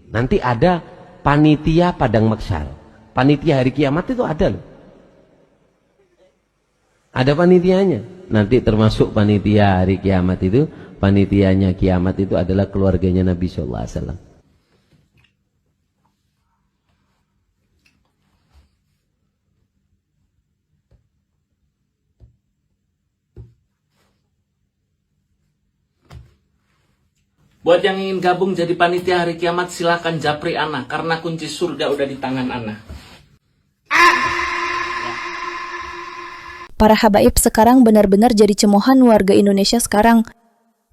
Nanti ada panitia padang mahsyar. Panitia hari kiamat itu ada loh. Ada panitianya. Nanti termasuk panitia hari kiamat itu, panitianya kiamat itu adalah keluarganya Nabi sallallahu alaihi wasallam. Buat yang ingin gabung jadi panitia hari kiamat, silakan japri Ana, karena kunci surga udah di tangan Ana. Para habaib sekarang benar-benar jadi cemohan warga Indonesia sekarang.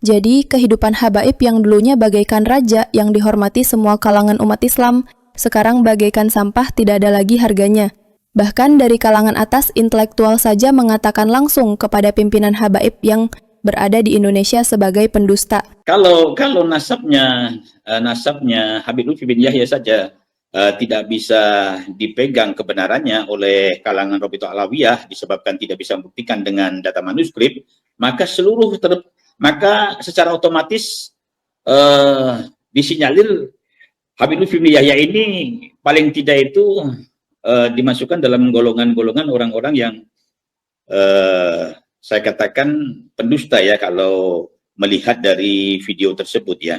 Jadi, kehidupan habaib yang dulunya bagaikan raja yang dihormati semua kalangan umat Islam, sekarang bagaikan sampah tidak ada lagi harganya. Bahkan dari kalangan atas intelektual saja mengatakan langsung kepada pimpinan habaib yang berada di Indonesia sebagai pendusta. Kalau nasabnya Habib Lutfi bin Yahya saja tidak bisa dipegang kebenarannya oleh kalangan Rabithah Alawiyah disebabkan tidak bisa membuktikan dengan data manuskrip, maka maka secara otomatis disinyalir Habib Lutfi bin Yahya ini paling tidak itu dimasukkan dalam golongan-golongan orang-orang yang saya katakan pendusta ya kalau melihat dari video tersebut ya.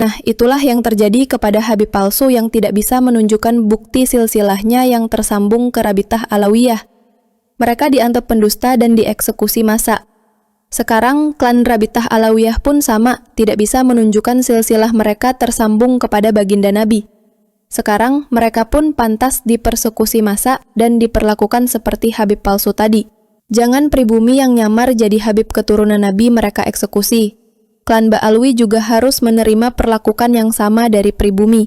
Nah, itulah yang terjadi kepada Habib palsu yang tidak bisa menunjukkan bukti silsilahnya yang tersambung ke Rabithah Alawiyah. Mereka dianggap pendusta dan dieksekusi massa. Sekarang, klan Rabithah Alawiyah pun sama, tidak bisa menunjukkan silsilah mereka tersambung kepada baginda Nabi. Sekarang, mereka pun pantas dipersekusi massa dan diperlakukan seperti Habib palsu tadi. Jangan pribumi yang nyamar jadi Habib keturunan Nabi mereka eksekusi. Klan Ba'alwi juga harus menerima perlakukan yang sama dari pribumi.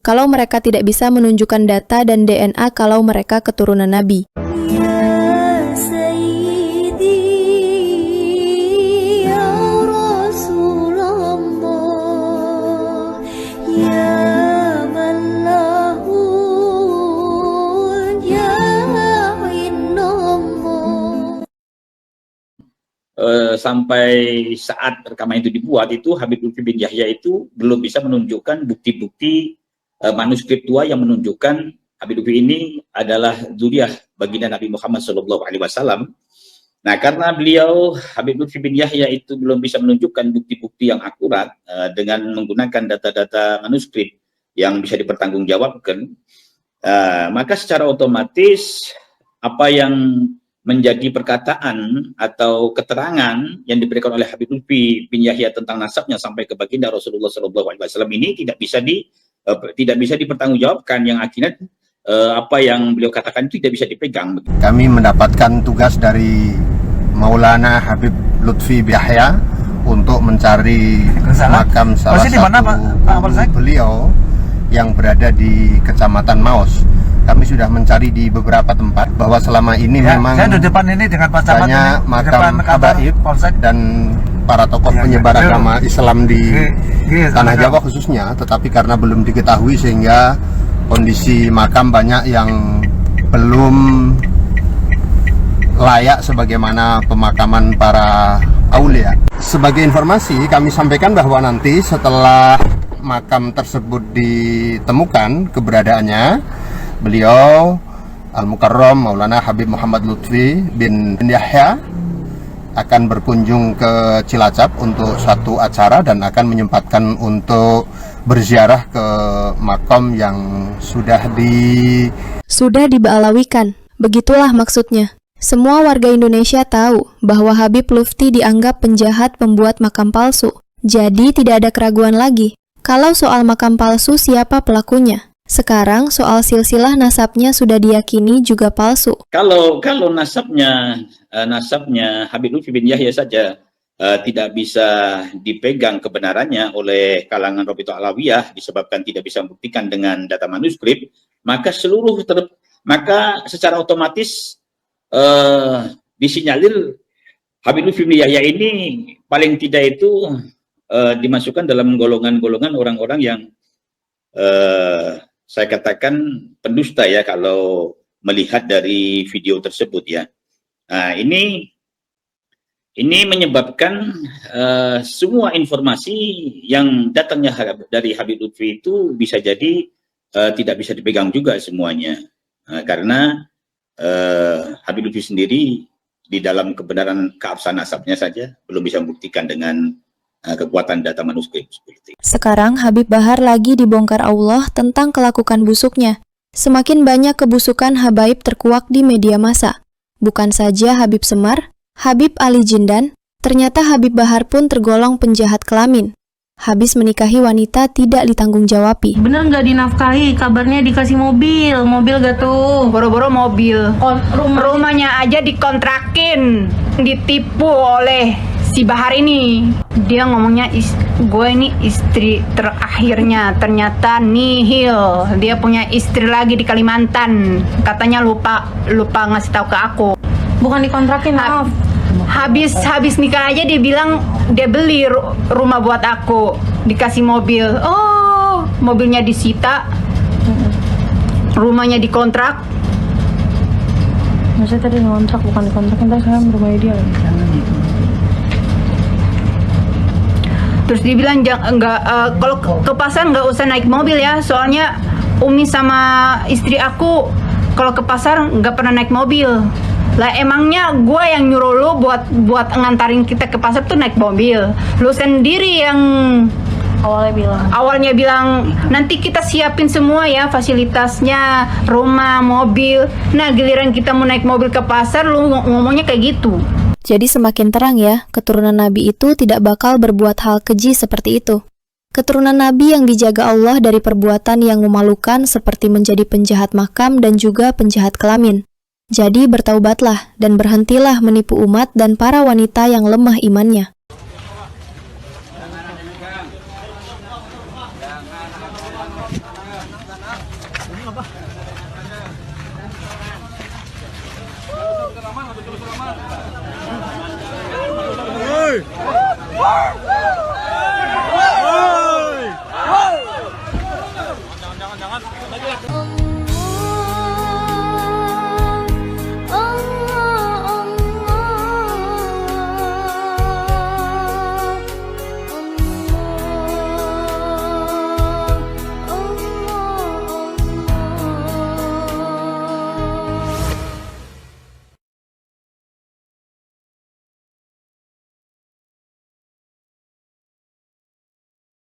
Kalau mereka tidak bisa menunjukkan data dan DNA kalau mereka keturunan Nabi. Sampai saat rekaman itu dibuat itu Habib Lutfi bin Yahya itu belum bisa menunjukkan bukti-bukti manuskrip tua yang menunjukkan Habib Lutfi ini adalah dzurriyyah baginda Nabi Muhammad SAW. Nah, karena beliau Habib Lutfi bin Yahya itu belum bisa menunjukkan bukti-bukti yang akurat dengan menggunakan data-data manuskrip yang bisa dipertanggungjawabkan, maka secara otomatis apa yang menjadi perkataan atau keterangan yang diberikan oleh Habib Lutfi bin Yahya tentang nasabnya sampai ke baginda Rasulullah SAW ini tidak bisa dipertanggungjawabkan, yang akhirnya apa yang beliau katakan itu tidak bisa dipegang. Kami mendapatkan tugas dari Maulana Habib Lutfi bin Yahya untuk mencari makam salah satu beliau yang berada di Kecamatan Maos. Kami sudah mencari di beberapa tempat bahwa selama ini memang saya di depan ini dengan Pak Camat banyak makam habaib dan para tokoh penyebar agama Islam di Tanah Jawa khususnya, tetapi karena belum diketahui sehingga kondisi makam banyak yang belum layak sebagaimana pemakaman para aulia. Sebagai informasi kami sampaikan bahwa nanti setelah makam tersebut ditemukan keberadaannya, beliau Al-Mukarram Maulana Habib Muhammad Lutfi bin Yahya akan berkunjung ke Cilacap untuk suatu acara dan akan menyempatkan untuk berziarah ke makam yang sudah diba'alawikan. Begitulah maksudnya. Semua warga Indonesia tahu bahwa Habib Lutfi dianggap penjahat pembuat makam palsu. Jadi tidak ada keraguan lagi. Kalau soal makam palsu, siapa pelakunya? Sekarang soal silsilah nasabnya sudah diyakini juga palsu. Kalau nasabnya Habib Lutfi bin Yahya saja tidak bisa dipegang kebenarannya oleh kalangan Rabithah Alawiyah disebabkan tidak bisa membuktikan dengan data manuskrip, maka maka secara otomatis disinyalir Habib Lutfi bin Yahya ini paling tidak itu dimasukkan dalam golongan-golongan orang-orang yang saya katakan pendusta ya kalau melihat dari video tersebut ya. Nah, ini menyebabkan semua informasi yang datangnya dari Habib Lutfi itu bisa jadi tidak bisa dipegang juga semuanya. Karena Habib Lutfi sendiri di dalam kebenaran keabsahan nasabnya saja belum bisa membuktikan dengan kekuatan data manuskrip seperti itu. Sekarang Habib Bahar lagi dibongkar Allah tentang kelakukan busuknya. Semakin banyak kebusukan habaib terkuak di media massa. Bukan saja Habib Semar, Habib Ali Jindan, ternyata Habib Bahar pun tergolong penjahat kelamin. Habis menikahi wanita tidak ditanggung-jawabi. Bener nggak dinafkahi? Kabarnya dikasih mobil gak tuh? Boro-boro mobil. Rumahnya aja dikontrakin, ditipu oleh si Bahar ini. Dia ngomongnya gue ini istri terakhirnya, ternyata nihil. Dia punya istri lagi di Kalimantan. Katanya lupa ngasih tahu ke aku. Bukan dikontrakin, maaf. Habis nikah aja dia bilang dia beli rumah buat aku, dikasih mobil. Oh, mobilnya disita, rumahnya dikontrak. Maksudnya tadi ngontrak, bukan dikontrakin, terus saya rumahnya dia lagi. Terus dia bilang kalau ke pasar nggak usah naik mobil ya, soalnya Umi sama istri aku kalau ke pasar nggak pernah naik mobil. Lah emangnya gue yang nyuruh lu buat ngantarin kita ke pasar tuh naik mobil. Lu sendiri yang awalnya bilang nanti kita siapin semua ya fasilitasnya, rumah, mobil. Nah giliran kita mau naik mobil ke pasar lu ngomongnya kayak gitu. Jadi semakin terang ya, keturunan Nabi itu tidak bakal berbuat hal keji seperti itu. Keturunan Nabi yang dijaga Allah dari perbuatan yang memalukan seperti menjadi penjahat makam dan juga penjahat kelamin. Jadi bertaubatlah dan berhentilah menipu umat dan para wanita yang lemah imannya.